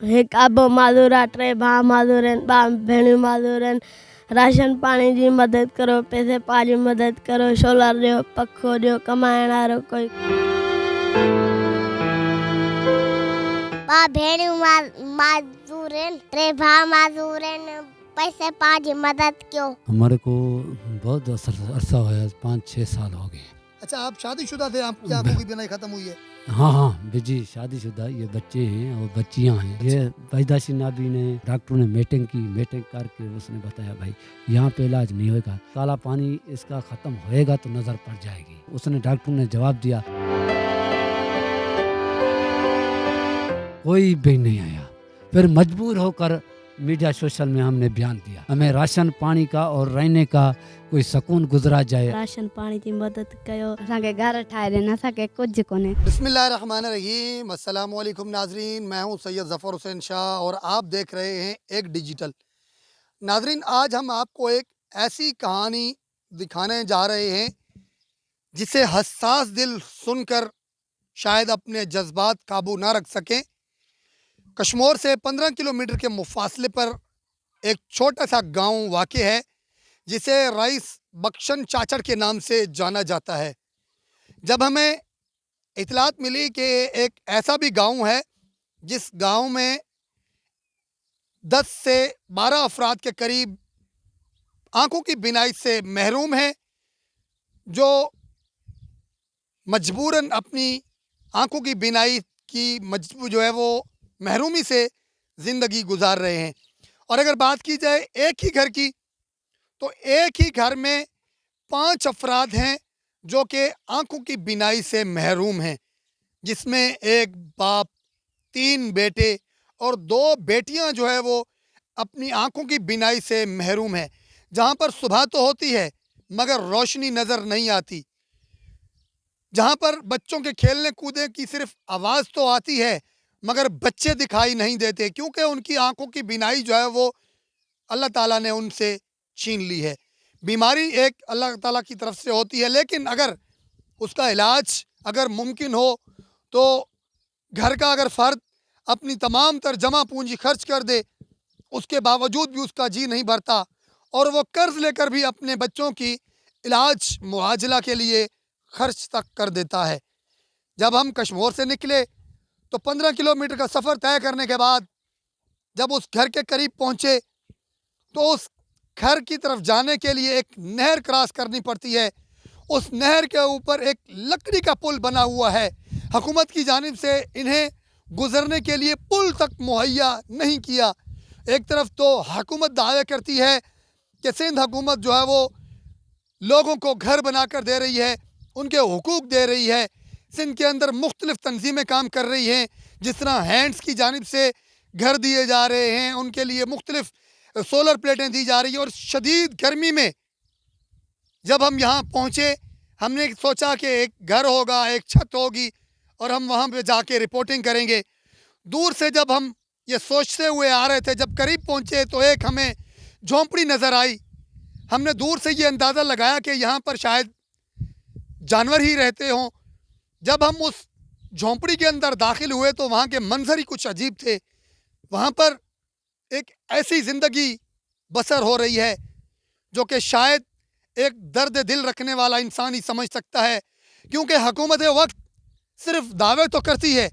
हिक अबो माधुरा टे भाउ माधुरन ॿ भेणियूं माधुरन। राशन पाणी जी मदद करो, पैसे पा जी मदद करो, सोलर ॾियो, पखो ॾियो, कमाइण वारो कोई। ॿ भेणियूं माधुरन टे भाउ माधुरन, पैसे पा जी मदद कयो। हमारे को बहुत अरसा हो गया, 5-6 साल हो गए। अच्छा, आप शादीशुदा थे, आपकी आंखों की बीनाई खत्म हुई है? हाँ जी, शादीशुदा। ये बच्चे हैं और बच्चियां हैं। ये पैदाशी नाबी ने डॉक्टर ने मीटिंग की, मीटिंग करके उसने बताया भाई यहाँ पे इलाज नहीं होगा, काला पानी इसका खत्म होएगा तो नजर पड़ जाएगी। उसने डॉक्टर ने जवाब दिया, कोई भी नहीं आया। फिर मजबूर होकर मीडिया सोशल में हमने बयान दिया, हमें राशन पानी का और रहने का कोई सुकून गुजरा जाए। राशन पानी जी मदद कयो, असांखे घर ठाहे ॾियनि, असांखे कुझु कोन्हे। बिस्मिल्लाहिर्रहमानिर्रहीम। अस्सलाम वालेकुम नाजरीन, मैं हूं सैयद ज़फ़र हुसैन शाह और आप देख रहे हैं एक डिजिटल। नाजरीन, आज हम आपको एक ऐसी कहानी दिखाने जा रहे हैं जिसे हसास दिल सुनकर शायद अपने जज्बात काबू ना रख सकें। कश्मीर से 15 किलोमीटर के मुफासले पर एक छोटा सा गांव वाक़ है जिसे रईस बख्शन चाचड़ के नाम से जाना जाता है। जब हमें इतलात मिली कि एक ऐसा भी गांव है जिस गांव में 10 से 12 अफराद के करीब आंखों की बीनाई से महरूम हैं, जो मजबूरन अपनी आंखों की बीनाई की जो है वो महरूमी से ज़िंदगी गुजार रहे हैं। और अगर बात की जाए एक ही घर की, तो एक ही घर में 5 अफराद हैं जो कि आंखों की बीनाई से महरूम हैं, जिसमें एक बाप, 3 बेटे और 2 बेटियां जो है वो अपनी आंखों की बीनाई से महरूम हैं। जहां पर सुबह तो होती है मगर रोशनी नज़र नहीं आती, जहां पर बच्चों के खेलने कूदने की सिर्फ आवाज़ तो आती है मगर बच्चे दिखाई नहीं देते, क्योंकि उनकी आंखों की बीनाई जो है वो अल्लाह ताला ने उनसे छीन ली है। बीमारी एक अल्लाह ताला की तरफ से होती है, लेकिन अगर उसका इलाज अगर मुमकिन हो तो घर का अगर फ़र्द अपनी तमाम तर जमा पूंजी खर्च कर दे, उसके बावजूद भी उसका जी नहीं भरता और वो कर्ज़ लेकर भी अपने बच्चों की इलाज मुआवजा के लिए खर्च तक कर देता है। जब हम कश्मीर से निकले तो 15 किलोमीटर का सफ़र तय करने के बाद जब उस घर के करीब पहुँचे तो उस घर की तरफ जाने के लिए एक नहर क्रॉस करनी पड़ती है। उस नहर के ऊपर एक लकड़ी का पुल बना हुआ है। हुकूमत की जानिब से इन्हें गुजरने के लिए पुल तक मुहैया नहीं किया। एक तरफ तो हुकूमत दावे करती है कि सिंध हुकूमत जो है वो लोगों को घर बनाकर दे रही है, उनके हुकूक दे रही है। सिंध के अंदर मुख्तलिफ तंजीमें काम कर रही हैं, जिस तरह हैंड्स की जानिब से घर दिए जा रहे हैं, उनके लिए मुख्तलिफ सोलर प्लेटें दी जा रही हैं। और शदीद गर्मी में जब हम यहाँ पहुँचे, हमने सोचा कि एक घर होगा, एक छत होगी और हम वहाँ पे जाके रिपोर्टिंग करेंगे। दूर से जब हम ये सोचते हुए आ रहे थे, जब करीब पहुँचे तो एक हमें झोंपड़ी नज़र आई। हमने दूर से ये अंदाज़ा लगाया कि यहाँ पर शायद जानवर ही रहते हों। जब हम उस झोंपड़ी के अंदर दाखिल हुए तो वहाँ के मंजर ही कुछ अजीब थे। वहाँ पर एक ऐसी ज़िंदगी बसर हो रही है जो कि शायद एक दर्द दिल रखने वाला इंसान ही समझ सकता है, क्योंकि हुकूमत वक्त सिर्फ दावे तो करती है।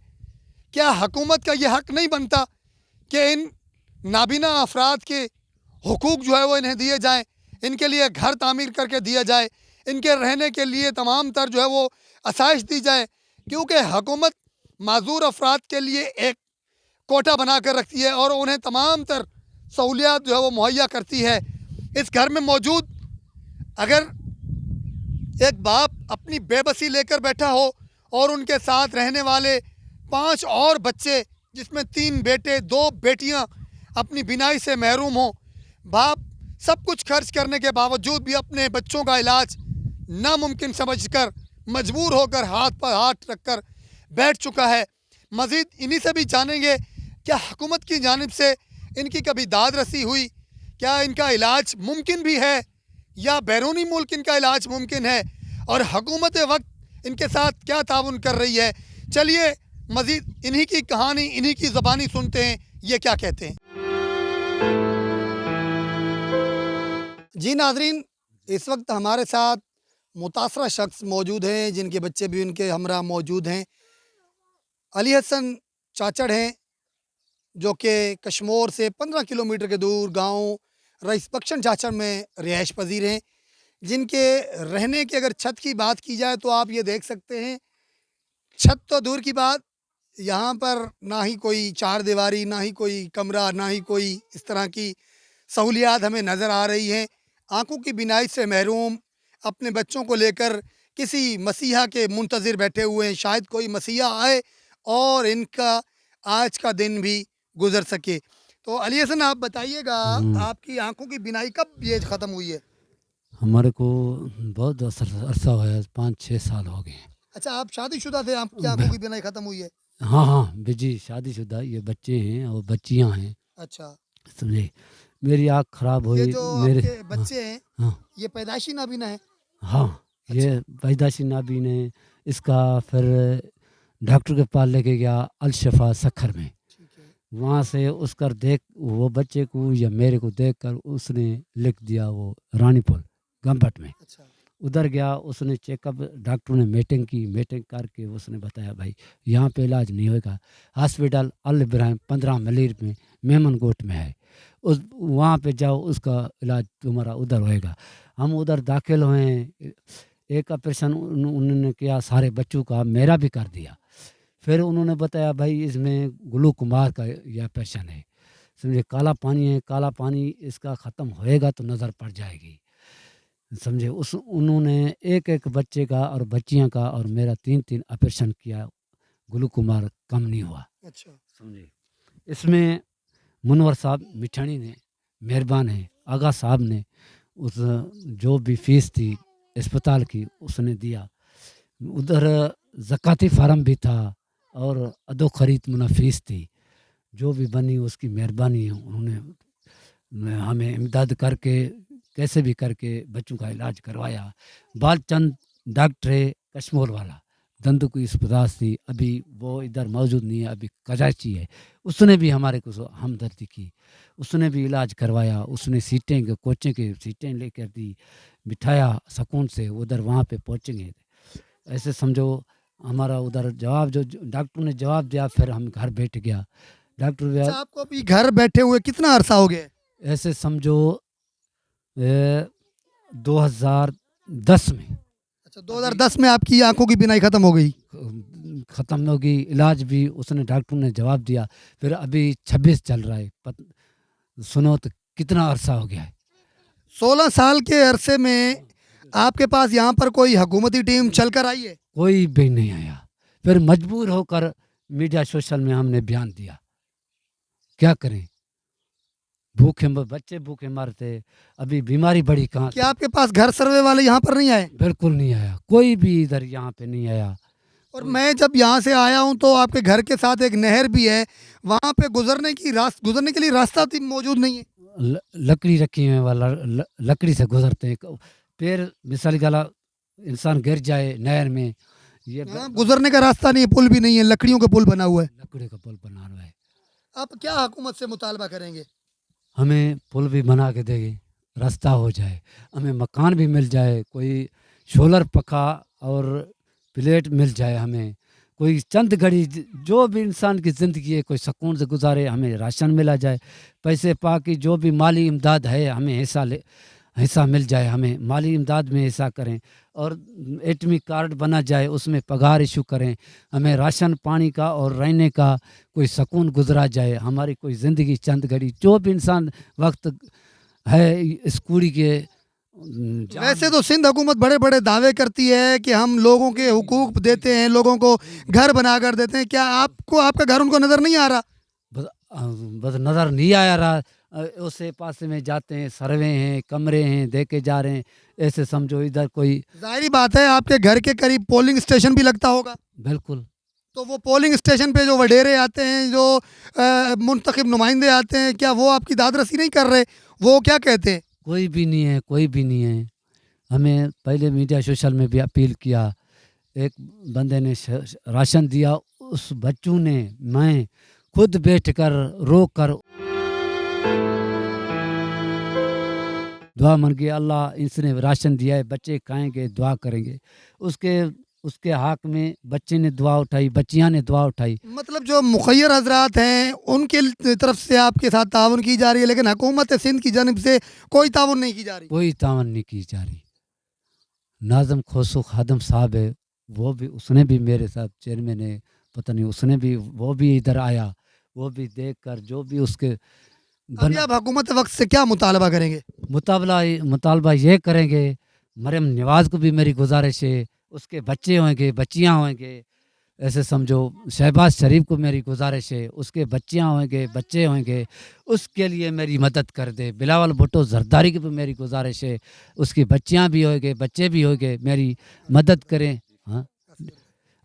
क्या हुकूमत का ये हक नहीं बनता कि इन नाबीना अफराद के हुकूक जो है वो इन्हें दिए जाएँ, इनके लिए घर तामीर करके दिया जाए, इनके रहने के लिए तमाम तर जो है वो आसाइश दी जाए, क्योंकि हुकूमत माजूर अफराद के लिए एक कोटा बना कर रखती है और उन्हें तमाम तर सहूलियात जो है वो मुहैया करती है। इस घर में मौजूद अगर एक बाप अपनी बेबसी लेकर बैठा हो और उनके साथ रहने वाले 5 और बच्चे, जिसमें 3 बेटे 2 बेटियां अपनी बीनाई से महरूम हों, बाप सब कुछ खर्च करने के बावजूद भी अपने बच्चों का इलाज नामुमकिन समझकर मजबूर होकर हाथ पर हाथ रखकर बैठ चुका है। मज़ीद इन्हीं से भी जानेंगे, क्या हुकूमत की जानिब से इनकी कभी दाद रसी हुई, क्या इनका इलाज मुमकिन भी है या बैरूनी मुल्क इनका इलाज मुमकिन है, और हुकूमत वक्त इनके साथ क्या ताउन कर रही है। चलिए मज़ीद इन्हीं की कहानी, इन्हीं की ज़बानी सुनते हैं। ये क्या कहते हैं। जी नाजरीन, इस वक्त हमारे साथ मुतासरा शख्स मौजूद हैं जिनके बच्चे भी उनके हमरा मौजूद हैं। अली हसन चाचड़ हैं जो कि कश्मोर से 15 किलोमीटर के दूर गांव रईस बख्शन चाचड़ में रिहाइश पजीर हैं, जिनके रहने की अगर छत की बात की जाए तो आप ये देख सकते हैं, छत तो दूर की बात, यहाँ पर ना ही कोई चार दीवारी, ना ही कोई कमरा, ना ही कोई इस तरह की सहूलियात हमें नज़र आ रही हैं। आंखों की बिनाई से महरूम अपने बच्चों को लेकर किसी मसीहा के मुंतज़िर बैठे हुए हैं, शायद कोई मसीहा आए और इनका आज का दिन भी गुजर सके। तो अली हसन आप बताइएगा, आपकी आंखों की बिनाई कब ये ख़त्म हुई है। हमारे को बहुत अरसा हो गया, 5-6 साल हो गए। अच्छा, आप शादीशुदा थे, आपकी आंखों की बिनाई ख़त्म हुई है। हाँ हाँ जी, शादीशुदा, ये बच्चे हैं और बच्चियां हैं। अच्छा, समझे, मेरी आँख खराब ये हुई। जो मेरे आपके बच्चे हैं, हाँ ये पैदाइशी नाबीना है। हाँ, ये पैदाशी नाबीन है। इसका फिर डॉक्टर के पास लेके गया अलशफा सखर में। ठीक है। वहाँ से उसका देख, वो बच्चे को या मेरे को देख कर उसने लिख दिया वो रानीपुल गंबट में। अच्छा, उधर गया, उसने चेकअप, डॉक्टर ने मीटिंग की, मीटिंग करके उसने बताया भाई यहाँ पे इलाज नहीं होगा। हॉस्पिटल अल इब्राहिम 15 मलीर में मेमन गोट में है, उस वहाँ पे जाओ, उसका इलाज तुम्हारा उधर होएगा। हम उधर दाखिल हुए, एक ऑपरेशन उन्होंने किया सारे बच्चों का, मेरा भी कर दिया। फिर उन्होंने बताया भाई इसमें ग्लूकोमार का यह ऑपरेशन है, समझे, काला पानी है, काला पानी इसका ख़त्म होएगा तो नज़र पड़ जाएगी, समझे। उस उन्होंने एक एक बच्चे का और बच्चियां का और मेरा 3-3 ऑपरेशन किया, ग्लूकोमार कम नहीं हुआ, अच्छा, समझे। इसमें मुनवर साहब मिठानी ने मेहरबान है, आगा साहब ने उस जो भी फीस थी अस्पताल की उसने दिया। उधर ज़काती फार्म भी था और अदो खरीद मुना फीस थी, जो भी बनी उसकी मेहरबानी है। उन्होंने हमें इमदाद करके कैसे भी करके बच्चों का इलाज करवाया। बालचंद डॉक्टर है कश्मीर वाला, दंदों की अस्पताल थी, अभी वो इधर मौजूद नहीं है, अभी कराची है। उसने भी हमारे को हमदर्दी की, उसने भी इलाज करवाया। उसने सीटें, कोचें के सीटें लेकर दी, बिठाया सुकून से, उधर वहाँ पे पहुँचेंगे। ऐसे समझो हमारा उधर जवाब जो डॉक्टर ने जवाब दिया, फिर हम घर बैठ गया। डॉक्टर अच्छा, आपको अभी घर बैठे हुए कितना अरसा हो गया। ऐसे समझो 2010 में। अच्छा, 2010 में आपकी आंखों की बिनाई ख़त्म हो गई। ख़त्म होगी, इलाज भी उसने डॉक्टर ने जवाब दिया। फिर अभी 26 चल रहा है, सुनो तो कितना अरसा हो गया है। 16 साल के अरसे में आपके पास यहाँ पर कोई हुकूमती टीम चल कर आई है। कोई भी नहीं आया। फिर मजबूर होकर मीडिया सोशल में हमने बयान दिया, क्या करें, भूखे बच्चे भूखे मरते, अभी बीमारी बड़ी कहाँ। क्या आपके पास घर सर्वे वाले यहाँ पर नहीं आए। बिल्कुल नहीं आया, कोई भी इधर यहाँ पे नहीं आया। और मैं जब यहाँ से आया हूँ तो आपके घर के साथ एक नहर भी है, वहाँ पे गुजरने के लिए रास्ता मौजूद नहीं है। लकड़ी रखी है, वाला लकड़ी से गुजरते हैं। पैर मिसाल गला इंसान गिर जाए नहर में, ये गुजरने का रास्ता नहीं है, पुल भी नहीं है, लकड़ियों का पुल बना हुआ है। लकड़ी का पुल बना हुआ है। आप क्या हुकूमत से मुतालबा करेंगे। हमें पुल भी बना के देंगे, रास्ता हो जाए, हमें मकान भी मिल जाए, कोई सोलर पखा और प्लेट मिल जाए, हमें कोई चंद घड़ी जो भी इंसान की ज़िंदगी है कोई सुकून से गुजारे, हमें राशन मिला जाए, पैसे पा की जो भी माली इमदाद है हमें हिस्सा मिल जाए, हमें माली इमदाद में हिस्सा करें। और एटमी कार्ड बना जाए, उसमें पगार इशू करें, हमें राशन पानी का और रहने का कोई सुकून गुजरा जाए। हमारी कोई ज़िंदगी चंद घड़ी, जो भी इंसान वक्त है इस कूड़ी के। वैसे तो सिंध हुकूमत बड़े बड़े दावे करती है कि हम लोगों के हुकूक देते हैं, लोगों को घर बना कर देते हैं। क्या आपको आपका घर उनको नज़र नहीं आ रहा। बस नज़र नहीं आया रहा। उसे पासे में जाते हैं, सर्वे हैं, कमरे हैं, दे के जा रहे हैं। ऐसे समझो इधर कोई, जाहिर बात है आपके घर के करीब पोलिंग स्टेशन भी लगता होगा। बिल्कुल। तो वो पोलिंग स्टेशन पे जो वडेरे आते हैं, जो मुंतखब नुमाइंदे आते हैं, क्या वो आपकी दादरसी नहीं कर रहे। वो क्या कहते हैं। कोई भी नहीं है, कोई भी नहीं है। हमें पहले मीडिया सोशल में भी अपील किया, एक बंदे ने राशन दिया, उस बच्चों ने, मैं खुद बैठकर रोकर दुआ मन की अल्लाह इसने राशन दिया है, बच्चे खाएंगे, दुआ करेंगे। उसके उसके हक में बच्चे ने दुआ उठाई, बच्चियां ने दुआ उठाई। मतलब जो मुखैर हजरात हैं उनके तरफ से आपके साथ ताउन की जा रही है, लेकिन हुकूमत सिंध की जानब से कोई ताउन नहीं की जा रही। कोई तावन नहीं की जा रही। नाज़म खोसो खादम साहब है, वो भी, उसने भी मेरे साथ, चेयरमैन है, पता नहीं उसने भी, वो भी इधर आया, वो भी देख कर जो भी उसके अभी आप हुकूमत वक्त से क्या मुतालबा करेंगे? मुतालबा ये करेंगे। मरियम नवाज को भी मेरी गुजारिश है, उसके बच्चे होंगे, बच्चियां होंगे, ऐसे समझो। शहबाज शरीफ को मेरी गुजारिश है, उसके बच्चियां होंगे, बच्चे होंगे, उसके लिए मेरी मदद कर दे। बिलावल भुट्टो जरदारी की भी मेरी गुजारिश है, उसकी बच्चियां भी होंगे, बच्चे भी होंगे, मेरी मदद करें। हाँ,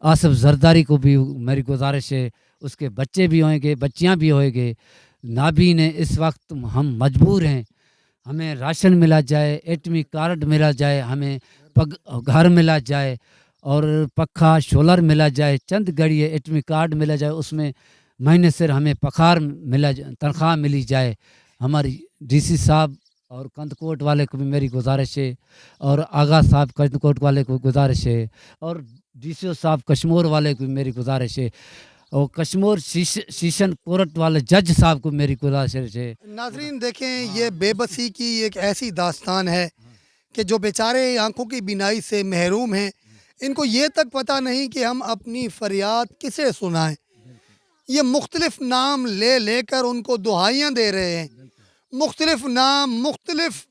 आसिफ जरदारी को भी मेरी गुजारिश है, उसके बच्चे भी होंगे, बच्चियां भी होंगे। नाबी ने इस वक्त हम मजबूर हैं, हमें राशन मिला जाए, एटमी कार्ड मिला जाए, हमें घर मिला जाए और पखा सोलर मिला जाए, चंद घड़ी एटमी कार्ड मिला जाए, उसमें महीने से हमें पखार मिला, तनख्वाह मिली जाए। हमारी डीसी साहब और कंदकोट वाले को भी मेरी गुजारिश है, और आगा साहब कंदकोट वाले को गुजारिश है, और डीसीओ साहब कश्मीर वाले को भी मेरी गुजारिश है, और कश्मीर शीशन कोर्ट वाले जज साहब को मेरी गुजारिश है। नाजरीन देखें, ये बेबसी की एक ऐसी दास्तान है कि जो बेचारे आंखों की बीनाई से महरूम हैं, इनको ये तक पता नहीं कि हम अपनी फरियाद किसे सुनाएं। ये मुख्तलिफ नाम ले लेकर उनको दुहाइयाँ दे रहे हैं, मुख्तलिफ नाम, मुख्तलिफ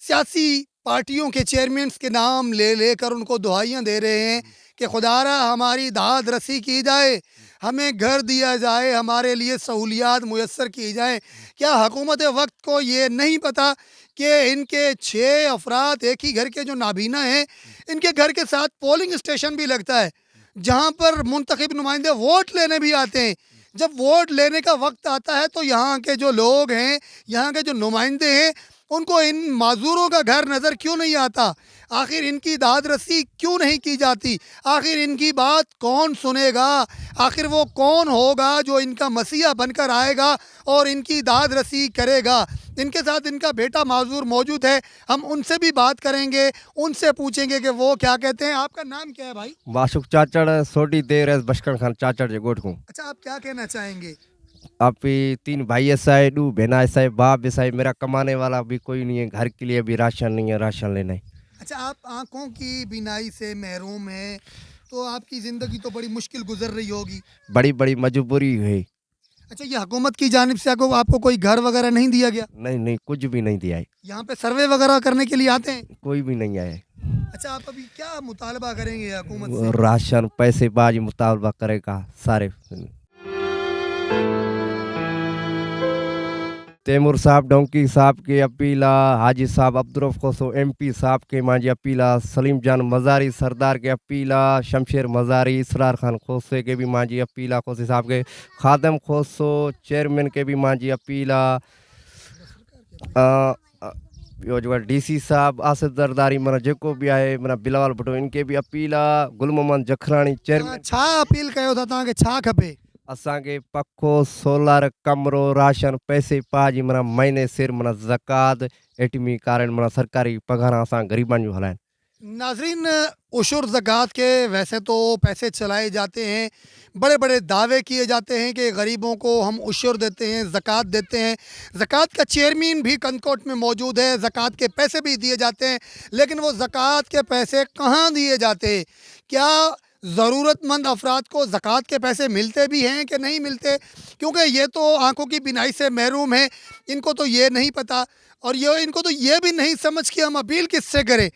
सियासी पार्टियों के चेयरमैन के नाम ले लेकर उनको दुहाइयाँ दे रहे हैं कि खुदारा हमारी दाद रसी की जाए, हमें घर दिया जाए, हमारे लिए सहूलियात मुयस्सर की जाए। क्या हुकूमत वक्त को ये नहीं पता कि इनके 6 अफराद एक ही घर के जो नाबीना हैं, इनके घर के साथ पोलिंग स्टेशन भी लगता है, जहाँ पर मुंतखब नुमाइंदे वोट लेने भी आते हैं। जब वोट लेने का वक्त आता है तो यहाँ के जो लोग हैं, यहाँ के जो नुमाइंदे हैं, उनको इन माजूरों का घर नज़र क्यों नहीं आता? आखिर इनकी दाद रसी क्यों नहीं की जाती? आखिर इनकी बात कौन सुनेगा? आखिर वो कौन होगा जो इनका मसीहा बनकर आएगा और इनकी दाद रसी करेगा? इनके साथ इनका बेटा माजूर मौजूद है, हम उनसे भी बात करेंगे, उनसे पूछेंगे कि वो क्या कहते हैं। आपका नाम क्या है भाई? माशुक चाचड़ सोटी देर बशकर खान चाचड़ जे गोठ को। अच्छा, आप क्या कहना चाहेंगे? आप 3 भाई ऐसा है, 2 बहना ऐसा है, बाप ऐसा है, मेरा कमाने वाला भी कोई नहीं है, घर के लिए भी राशन नहीं है, राशन लेना है। अच्छा, आप आंखों की बीनाई से महरूम हैं, तो आपकी ज़िंदगी तो बड़ी मुश्किल गुजर रही होगी। बड़ी बड़ी मजबूरी है। अच्छा, ये हुकूमत की जानिब से आपको कोई घर वगैरह नहीं दिया गया? नहीं नहीं, कुछ भी नहीं दिया है, यहाँ पे सर्वे वगैरह करने के लिए आते हैं? कोई भी नहीं आया है। अच्छा, आप अभी क्या मुतालबा करेंगे हुकूमत से? राशन पैसे बाजी मुतालबा करेगा सारे। तैमूर साहब डोंकी साहब के अपीला, हाजी साहब अब्दुरफ खोसो MP साहब के मांझी अपीला, सलीम जान मज़ारी सरदार के अपीला, शमशेर मज़ारी, इसरार खान खोसे के भी मांझी अपीला, खोसे साहब के खादम खोसो चेयरमैन के भी मांझी अपीला, जो DC साहब आसिफ जरदारी मन जेको भी आहे, मन बिलावल भुट्टो, इनके भी अपीला, गुल मोहम्मद जखरानी चेयरमैन। छा अपील कयो था तव्हांखे, छा खपे? असांखे पखो सोलर कमरो राशन पैसे पाजी मन महीने सिर मन ज़कात एटमी कारण मन सरकारी पगार असां गरीबन जो हलाइन। नाजरीन, उशुर ज़कात के वैसे तो पैसे चलाए जाते हैं, बड़े बड़े दावे किए जाते हैं कि गरीबों को हम उशुर देते हैं, ज़कात देते हैं। ज़कात का चेयरमैन भी कंदकोट में मौजूद है, ज़कात के पैसे भी दिए जाते हैं, लेकिन वो ज़कात के पैसे कहाँ दिए जाते हैं? क्या ज़रूरतमंद अफराद को ज़कात के पैसे मिलते भी हैं कि नहीं मिलते? क्योंकि ये तो आंखों की बीनाई से महरूम हैं, इनको तो ये नहीं पता, और इनको तो ये भी नहीं समझ कि हम अपील किससे करें।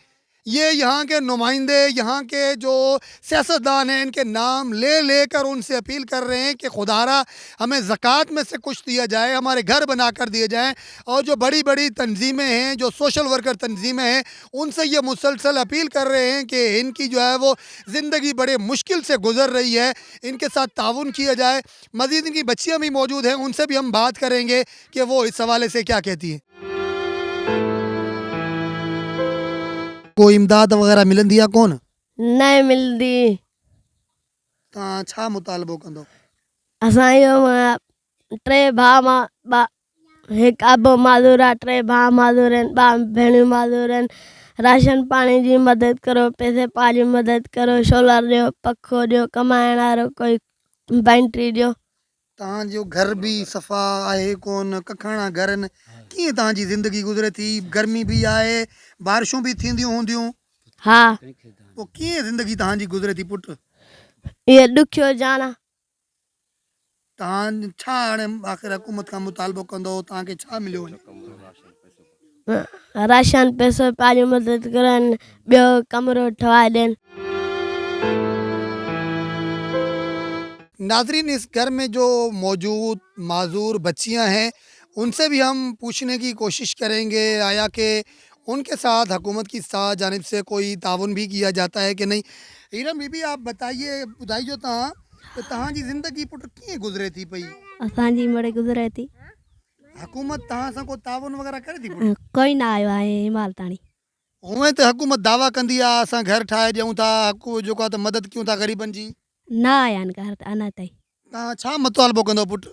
ये यहाँ के नुमाइंदे, यहाँ के जो सियासतदान हैं, इनके नाम ले लेकर उनसे अपील कर रहे हैं कि खुदारा हमें ज़कात में से कुछ दिया जाए, हमारे घर बना कर दिए जाएँ। और जो बड़ी बड़ी तंजीमें हैं, जो सोशल वर्कर तंजीमें हैं, उनसे ये मुसलसल अपील कर रहे हैं कि इनकी जो है वो ज़िंदगी बड़े मुश्किल से गुज़र रही है, इनके साथ ताउन किया जाए। मज़ीद इनकी बच्चियाँ भी मौजूद हैं, उनसे भी हम बात करेंगे कि वो इस हवाले से क्या कहती हैं। कोई इमदाद वगैरह मिलंदी आहे कोन? नहीं मिलती। तव्हां छा मुतालबो कंदो? असां इहो टे भाउ हिकु अबो माज़ूर आहे, टे भाउ माज़ूर आहिनि, ॿ भेणियूं माज़ूर आहिनि। राशन पाणी जी मदद करो, पैसे पा जी मदद करो, सोलर ॾियो, पखो ॾियो, कमाइण वारो कोई बैटरी ॾियो। तव्हांजो घर बि सफ़ा आहे कोन, कखणा घर आहिनि, कीअं तव्हांजी ज़िंदगी गुज़रे थी? गर्मी बि आहे, बारिशूं बि थींदियूं हूंदियूं, हा, पोइ कीअं ज़िंदगी तव्हांजी गुज़रे थी पुटु? इहो ॾुखियो जान आहे। तव्हां छा हाणे आख़िर हुकूमत खां मुतालबो कंदो, तव्हांखे छा मिलियो वञे? राशन पैसो पंहिंजी मदद करनि, ॿियो कमिरो ठहाए ॾियनि। नाजरीन, इस घर में जो मौजूद माजूर बच्चियां हैं उनसे भी हम पूछने की कोशिश करेंगे आया कि उनके साथ हुकूमत की साथ जानिब से कोई ताउन भी किया जाता है कि नहीं। हीरम बीबी, आप बताइए, ॿुधाइजो तव्हां कि तव्हांजी ज़िंदगी पुट कीअं गुज़रे थी पई? असांजी मिड़ई गुज़रे थी, हुकूमत तव्हां सां को ताउन वग़ैरह करे थी पुट? कोई ना आयो आहे हिमाल ताणी। उहे त हुकूमत दावा कंदी आहे असां घर ठाहे ॾियूं था, जेको आहे त मदद कयूं था ग़रीबनि जी। न आया आहिनि घर अञा ताईं। तव्हां छा मुतालबो कंदो पुट?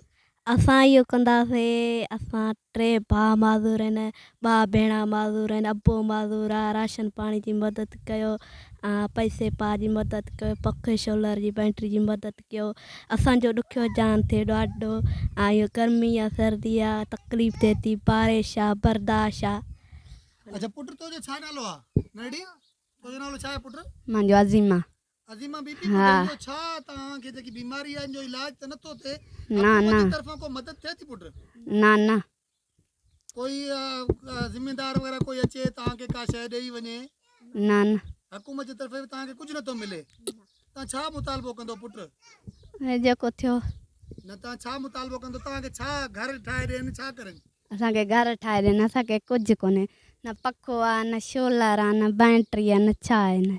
असां इहो कंदासीं, असां टे भाउ माज़ूर आहिनि, ॿ भेण माज़ूर आहिनि, अबो माज़ूर आहे, राशन पाणी जी मदद कयो, पैसे पा जी मदद कयो, पखे सोलर जी बैटरी जी मदद कयो। असांजो ॾुखियो जान थिए ॾाढो, ऐं इहो गर्मी आहे, सर्दी आहे, तकलीफ़ थिए थी, बारिश आहे, बर्दाश्त आहे। अच्छा पुट, तुंहिंजो छा नालो आहे? नड़ी, तुंहिंजो नालो छा आहे पुट? मुंहिंजो अज़ीमा। अज़ीमा बीबी, हा। ॿुधाइजो छा तव्हांखे जेकी बीमारी आहे जो इलाज त नथो थिए, ना हुकूमत ना जी तरफ़ां को मदद थिए थी पुट? ना ना कोई ज़िम्मेदार वग़ैरह कोई अचे तव्हांखे का शइ ॾेई वञे? ना ना हुकूमत जी तरफ़ तव्हांखे कुझु नथो मिले, तव्हां छा मुतालबो कंदो पुट? हे जेको थियो न तव्हां छा मुतालबो कंदो, तव्हांखे छा घर ठाहे ॾियनि, छा करनि? असांखे घर ठाहे ॾियनि, असांखे कुझु कोन्हे, न पखो आहे, न सोलर आहे, न बैटरी आहे, न छा आहे। न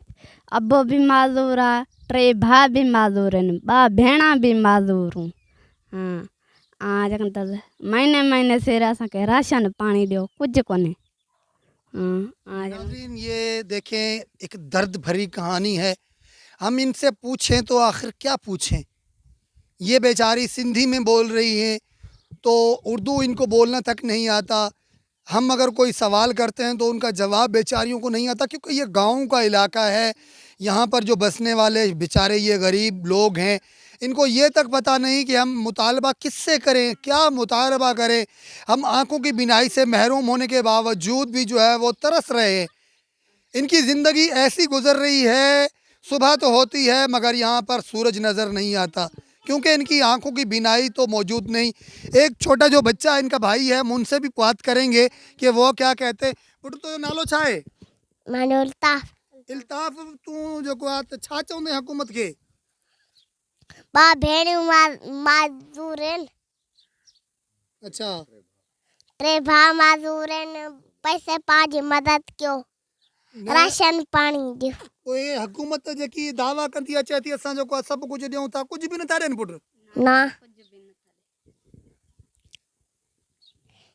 अबो बि माज़ूर आहे, टे भाउ बि माज़ूर आहिनि, ॿ भेण बि माज़ूर। हाँ, महीने महीने सिर असांखे राशन पाणी ॾियो, कुझु कोन्हे। नाज़रीन, ये देखें, एक दर्द भरी कहानी है। हम इनसे पूछें तो आखिर क्या पूछें? ये बेचारी सिंधी में बोल रही हैं तो उर्दू इनको बोलना तक नहीं आता। हम अगर कोई सवाल करते हैं तो उनका जवाब बेचारियों को नहीं आता, क्योंकि ये गाँव का इलाका है। यहाँ पर जो बसने वाले बेचारे ये गरीब लोग हैं, इनको ये तक पता नहीं कि हम मुतालबा किससे करें, क्या मुतालबा करें। हम आँखों की बिनाई से महरूम होने के बावजूद भी जो है वो तरस रहे हैं। इनकी ज़िंदगी ऐसी गुज़र रही है, सुबह तो होती है मगर यहाँ पर सूरज नज़र नहीं आता, क्योंकि इनकी आंखों की बिनाई तो मौजूद नहीं। एक छोटा जो बच्चा इनका भाई है, हम उनसे भी बात करेंगे कि वो क्या कहते हैं। पुट, तो नालो छा है? मनोलता इल्ताफ़, तू जो छा चवंदे हुकूमत के? ॿ भेणियूं माज़ूर आहिनि, अच्छा, टे भाउ माज़ूर आहिनि, पैसे पा जी मदद कयो, राशन पाणी ॾियो। पोइ हुकूमत जेकी दावा कंदी आहे, चए थी असां जेको आहे सभु कुझु ॾियूं था, कुझु बि नथा ॾियनि पुट। ना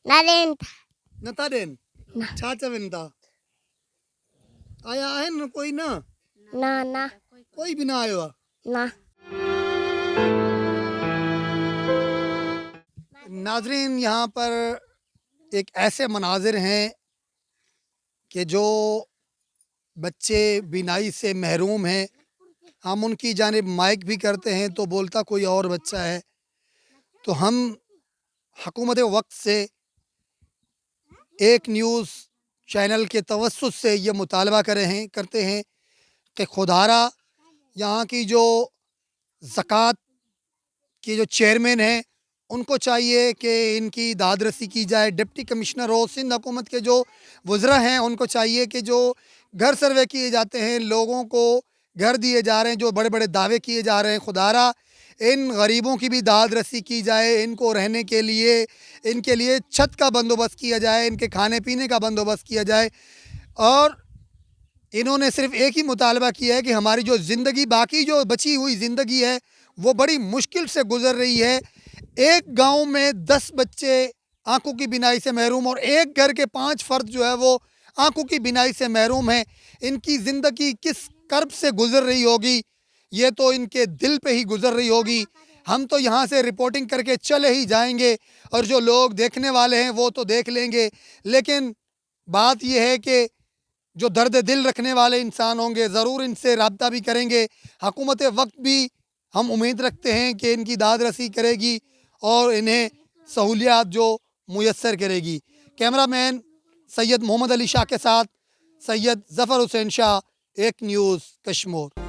न ॾियनि था। नथा ॾियनि, छा चवनि था? आया आहिनि कोई? न, ना ना कोई भी ना आयो आहे। ना नाजरीन, यहाँ पर एक ऐसे मनाजिर हैं कि जो बच्चे बिनाई से महरूम हैं। हम उनकी जानिब माइक भी करते हैं तो बोलता कोई और बच्चा है। तो हम हुकूमत वक्त से एक न्यूज़ चैनल के तवस्सुत से ये मुतालबा करते हैं कि खुदारा यहाँ की जो ज़कात की जो चेयरमैन हैं उनको चाहिए कि इनकी दादरसी की जाए। डिप्टी कमिश्नर हो सिंध हुकूमत के जो वज़रा हैं उनको चाहिए कि जो घर सर्वे किए जाते हैं, लोगों को घर दिए जा रहे हैं, जो बड़े बड़े दावे किए जा रहे हैं, खुदारा इन गरीबों की भी दादरसी की जाए। इनको रहने के लिए, इनके लिए छत का बंदोबस्त किया जाए, इनके खाने पीने का बंदोबस्त किया जाए। और इन्होंने सिर्फ एक ही मुतालबा किया है कि हमारी जो ज़िंदगी, बाकी जो बची हुई ज़िंदगी है वो बड़ी मुश्किल से गुज़र रही है। एक गांव में 10 बच्चे आंखों की बिनाई से महरूम और एक घर के 5 फ़र्द जो है वो आंखों की बिनाई से महरूम हैं। इनकी ज़िंदगी किस कर्ब से गुज़र रही होगी, ये तो इनके दिल पे ही गुज़र रही होगी। हम तो यहाँ से रिपोर्टिंग करके चले ही जाएंगे और जो लोग देखने वाले हैं वो तो देख लेंगे, लेकिन बात यह है कि जो दर्द दिल रखने वाले इंसान होंगे ज़रूर इनसे रब्ता भी करेंगे। हुकूमत वक्त भी हम उम्मीद रखते हैं कि इनकी दाद रसी करेगी और इन्हें सहूलियात जो मुयस्सर करेगी। कैमरामैन सैयद मोहम्मद अली शाह के साथ सैयद ज़फ़र हुसैन शाह, एक न्यूज़ कश्मीर।